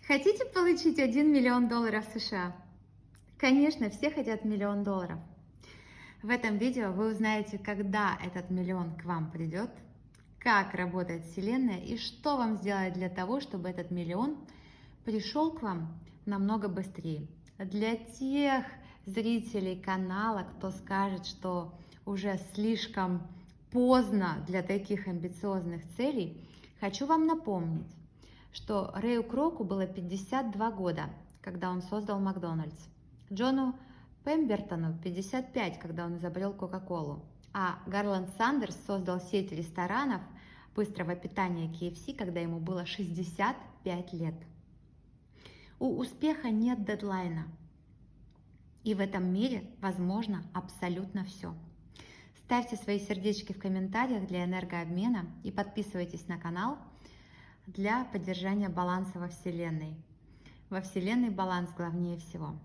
Хотите получить 1 миллион долларов США? Конечно, все хотят миллион долларов. В этом видео вы узнаете, когда этот миллион к вам придет, как работает Вселенная и что вам сделать для того, чтобы этот миллион пришел к вам намного быстрее. Для тех зрителей канала, кто скажет, что уже слишком поздно для таких амбициозных целей, хочу вам напомнить, что Рэю Кроку было 52 года, когда он создал Макдональдс, Джону Пембертону 55, когда он изобрел Кока-Колу, а Гарланд Сандерс создал сеть ресторанов быстрого питания KFC, когда ему было 65 лет. У успеха нет дедлайна, и в этом мире возможно абсолютно все. Ставьте свои сердечки в комментариях для энергообмена и подписывайтесь на канал для поддержания баланса во Вселенной. Во Вселенной баланс главнее всего.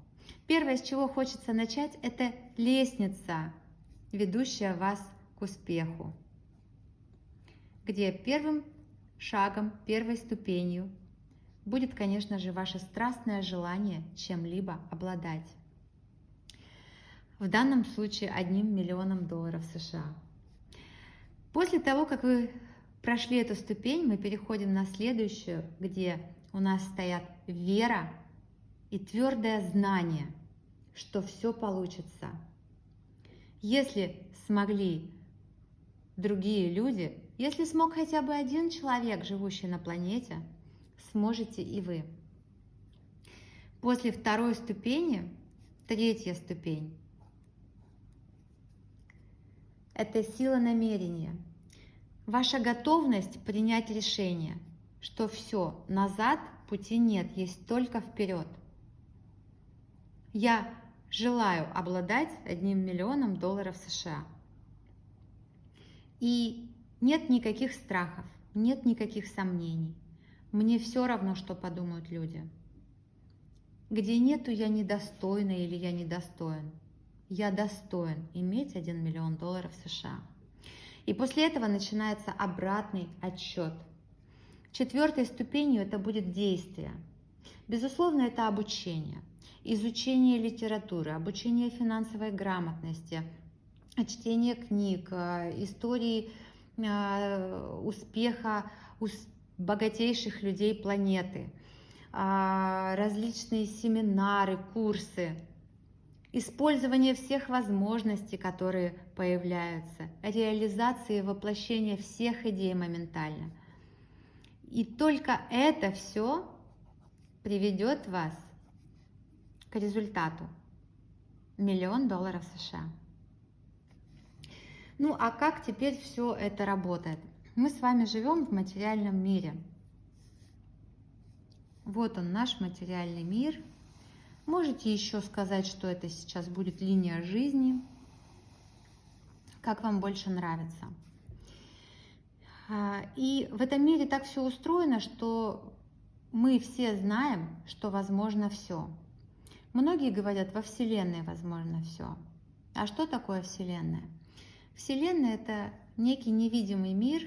Первое, с чего хочется начать, это лестница, ведущая вас к успеху, где первым шагом, первой ступенью будет, конечно же, ваше страстное желание чем-либо обладать. В данном случае 1 миллионом долларов США. После того, как вы прошли эту ступень, мы переходим на следующую, где у нас стоят вера и твердое знание, что все получится. Если смогли другие люди, если смог хотя бы один человек, живущий на планете, сможете и вы. После второй ступени, третья ступень, это сила намерения. Ваша готовность принять решение, что все, назад пути нет, есть только вперед. Я желаю обладать 1 миллионом долларов США. И нет никаких страхов, нет никаких сомнений. Мне все равно, что подумают люди. Где нету «я недостойна» или «я недостоин». Я достоин иметь 1 миллион долларов США. И после этого начинается обратный отсчет. Четвертой ступенью это будет действие. Безусловно, это обучение. Изучение литературы, обучение финансовой грамотности, чтение книг, истории успеха богатейших людей планеты, различные семинары, курсы, использование всех возможностей, которые появляются, реализация и воплощение всех идей моментально. И только это все приведет вас к результату – 1 миллион долларов США. Ну а как теперь все это работает? Мы с вами живем в материальном мире. Вот он, наш материальный мир. Можете еще сказать, что это сейчас будет линия жизни, как вам больше нравится. И в этом мире так все устроено, что мы все знаем, что возможно все. Многие говорят, во Вселенной возможно все. А что такое Вселенная? Вселенная – это некий невидимый мир,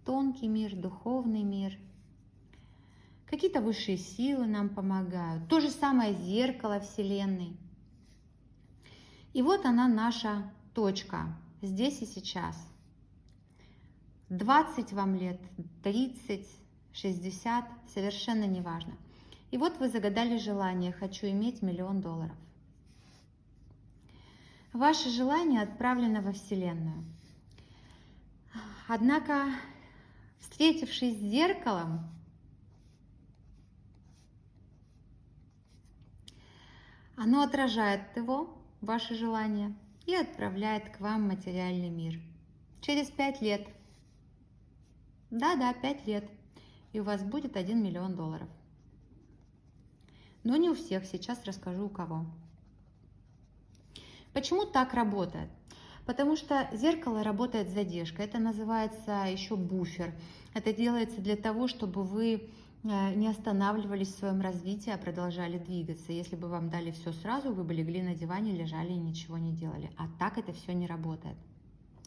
тонкий мир, духовный мир. Какие-то высшие силы нам помогают. То же самое зеркало Вселенной. И вот она, наша точка, здесь и сейчас. 20 вам лет, 30, 60, совершенно неважно. И вот вы загадали желание «хочу иметь 1 миллион долларов». Ваше желание отправлено во Вселенную. Однако, встретившись с зеркалом, оно отражает его, ваше желание, и отправляет к вам материальный мир. Через 5 лет, да-да, 5 лет, и у вас будет 1 миллион долларов. Но не у всех, сейчас расскажу у кого. Почему так работает? Потому что зеркало работает с задержкой, это называется еще буфер. Это делается для того, чтобы вы не останавливались в своем развитии, а продолжали двигаться. Если бы вам дали все сразу, вы бы легли на диване, лежали и ничего не делали. А так это все не работает.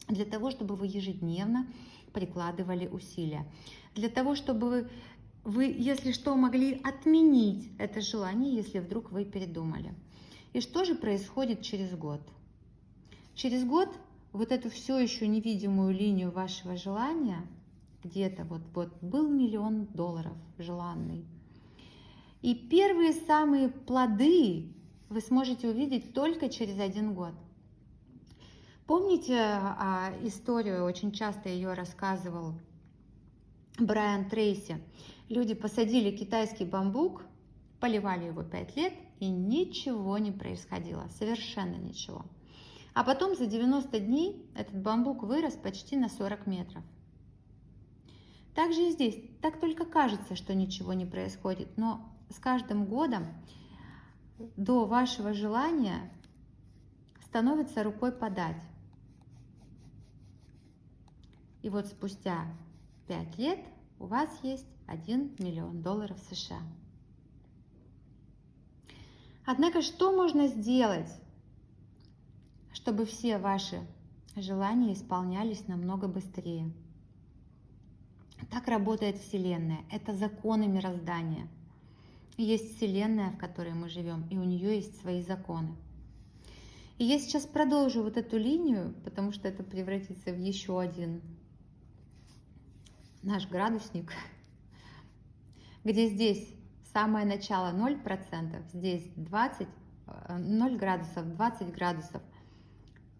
Для того, чтобы вы ежедневно прикладывали усилия. Для того, чтобы вы вы, если что, могли отменить это желание, если вдруг вы передумали. И что же происходит через год? Через год вот эту все еще невидимую линию вашего желания, где-то вот был $1 000 000 желанный, и первые самые плоды вы сможете увидеть только через 1 год. Помните историю, очень часто ее рассказывал Брайан Трейси? Люди посадили китайский бамбук, поливали его 5 лет, и ничего не происходило, совершенно ничего. А потом за 90 дней этот бамбук вырос почти на 40 метров. Так же и здесь. Так только кажется, что ничего не происходит, но с каждым годом до вашего желания становится рукой подать. И вот спустя 5 лет у вас есть $1 000 000 США. Однако, что можно сделать, чтобы все ваши желания исполнялись намного быстрее? Так работает Вселенная. Это законы мироздания. Есть Вселенная, в которой мы живем, и у нее есть свои законы. И я сейчас продолжу вот эту линию, потому что это превратится в еще один наш градусник, где здесь самое начало 0%, здесь 0 градусов, 20 градусов,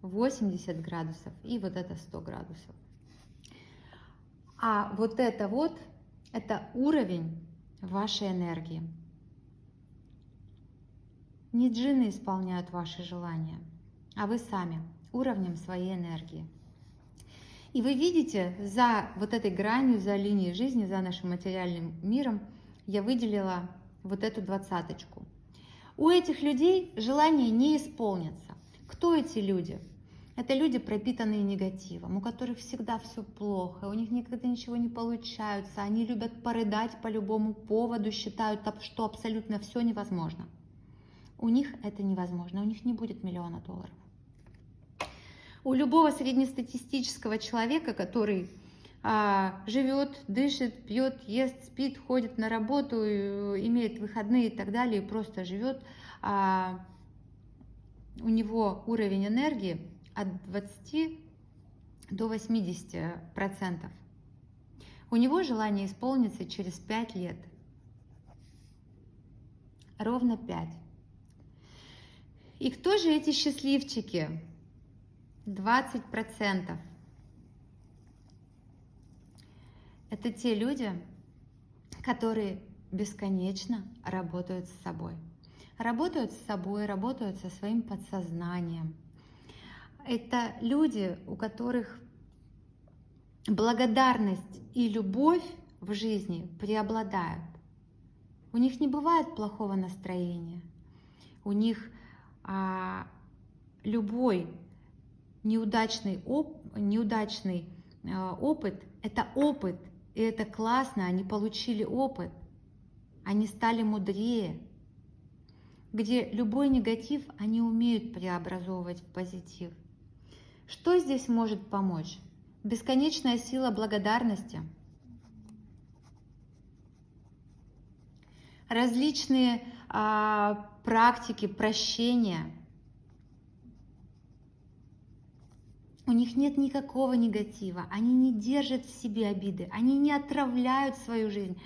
80 градусов и вот это 100 градусов. А вот это уровень вашей энергии. Не джинны исполняют ваши желания, а вы сами, уровнем своей энергии. И вы видите, за вот этой гранью, за линией жизни, за нашим материальным миром, я выделила вот эту 20-очку. У этих людей желания не исполнятся. Кто эти люди? Это люди, пропитанные негативом, у которых всегда все плохо, у них никогда ничего не получается, они любят порыдать по любому поводу, считают, что абсолютно все невозможно. У них это невозможно, у них не будет $1 000 000. У любого среднестатистического человека, который живет, дышит, пьет, ест, спит, ходит на работу, имеет выходные и так далее, и просто живет, у него уровень энергии от 20 до 80%. У него желание исполнится через 5 лет. Ровно 5. И кто же эти счастливчики? 20%. Это те люди, которые бесконечно работают с собой. Работают с собой, работают со своим подсознанием. Это люди, у которых благодарность и любовь в жизни преобладают. У них не бывает плохого настроения. У них любой неудачный опыт – это опыт, и это классно, они получили опыт, они стали мудрее. Где любой негатив они умеют преобразовывать в позитив. Что здесь может помочь? Бесконечная сила благодарности, различные практики прощения. У них нет никакого негатива, они не держат в себе обиды, они не отравляют свою жизнь,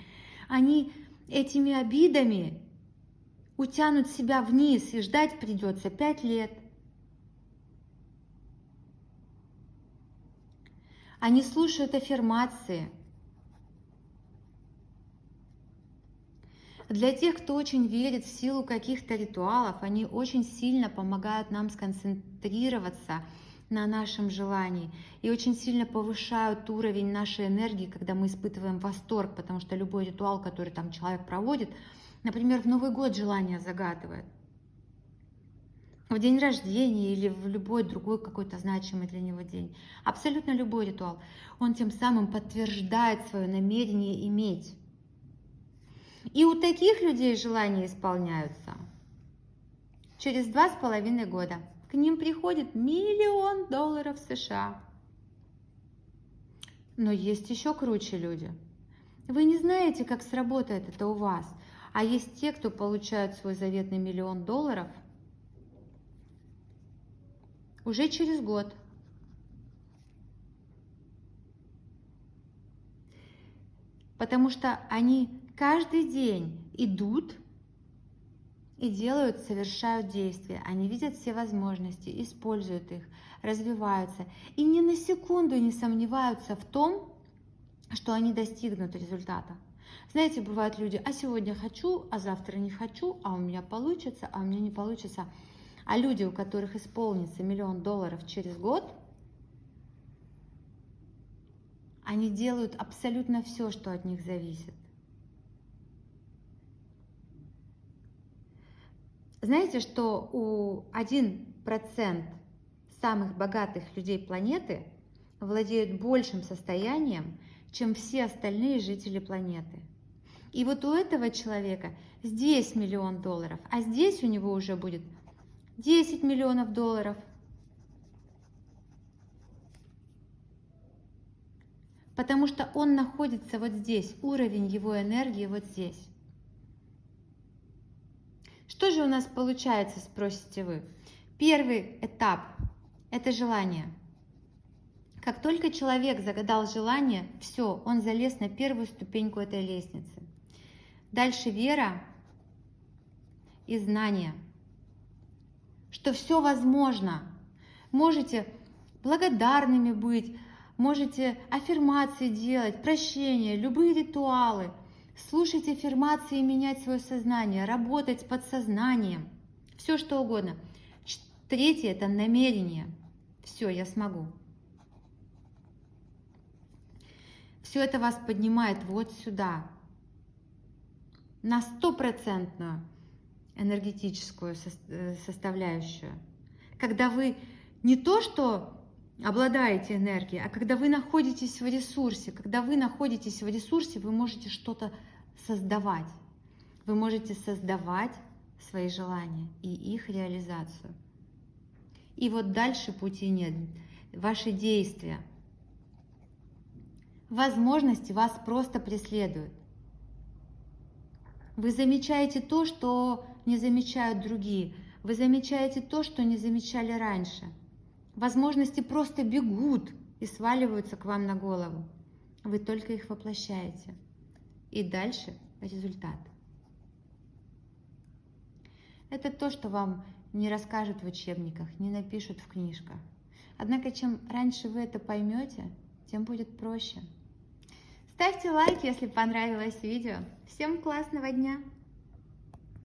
они этими обидами утянут себя вниз, и ждать придется 5 лет. Они слушают аффирмации. Для тех, кто очень верит в силу каких-то ритуалов, они очень сильно помогают нам сконцентрироваться на нашем желании и очень сильно повышают уровень нашей энергии, когда мы испытываем восторг, потому что любой ритуал, который там человек проводит, например, в Новый год желание загадывает, в день рождения или в любой другой какой-то значимый для него день, абсолютно любой ритуал, он тем самым подтверждает свое намерение иметь. И у таких людей желания исполняются через 2,5 года. К ним приходит $1 000 000 США. Но есть еще круче люди. Вы не знаете, как сработает это у вас. А есть те, кто получают свой заветный $1 000 000 уже через год. Потому что они каждый день идут и делают, совершают действия. Они видят все возможности, используют их, развиваются. И ни на секунду не сомневаются в том, что они достигнут результата. Знаете, бывают люди, а сегодня хочу, а завтра не хочу, а у меня получится, а у меня не получится. А люди, у которых исполнится $1 000 000 через год, они делают абсолютно все, что от них зависит. Знаете, что у 1% самых богатых людей планеты владеют большим состоянием, чем все остальные жители планеты. И вот у этого человека здесь $1 000 000, а здесь у него уже будет 10 миллионов долларов. Потому что он находится вот здесь, уровень его энергии вот здесь. Что же у нас получается, спросите вы? Первый этап – это желание. Как только человек загадал желание, все, он залез на первую ступеньку этой лестницы. Дальше вера и знание, что все возможно. Можете благодарными быть, можете аффирмации делать, прощение, любые ритуалы. Слушать аффирмации и менять свое сознание, работать с подсознанием, все что угодно. Третье – это намерение. Все, я смогу. Все это вас поднимает вот сюда, на 100% энергетическую составляющую. Когда вы не то что обладаете энергией, а когда вы находитесь в ресурсе. Когда вы находитесь в ресурсе, вы можете что-то создавать. Вы можете создавать свои желания и их реализацию. И вот дальше пути нет. Ваши действия. Возможности вас просто преследуют. Вы замечаете то, что не замечают другие. Вы замечаете то, что не замечали раньше. Возможности просто бегут и сваливаются к вам на голову. Вы только их воплощаете. И дальше результат. Это то, что вам не расскажут в учебниках, не напишут в книжках. Однако, чем раньше вы это поймете, тем будет проще. Ставьте лайк, если понравилось видео. Всем классного дня!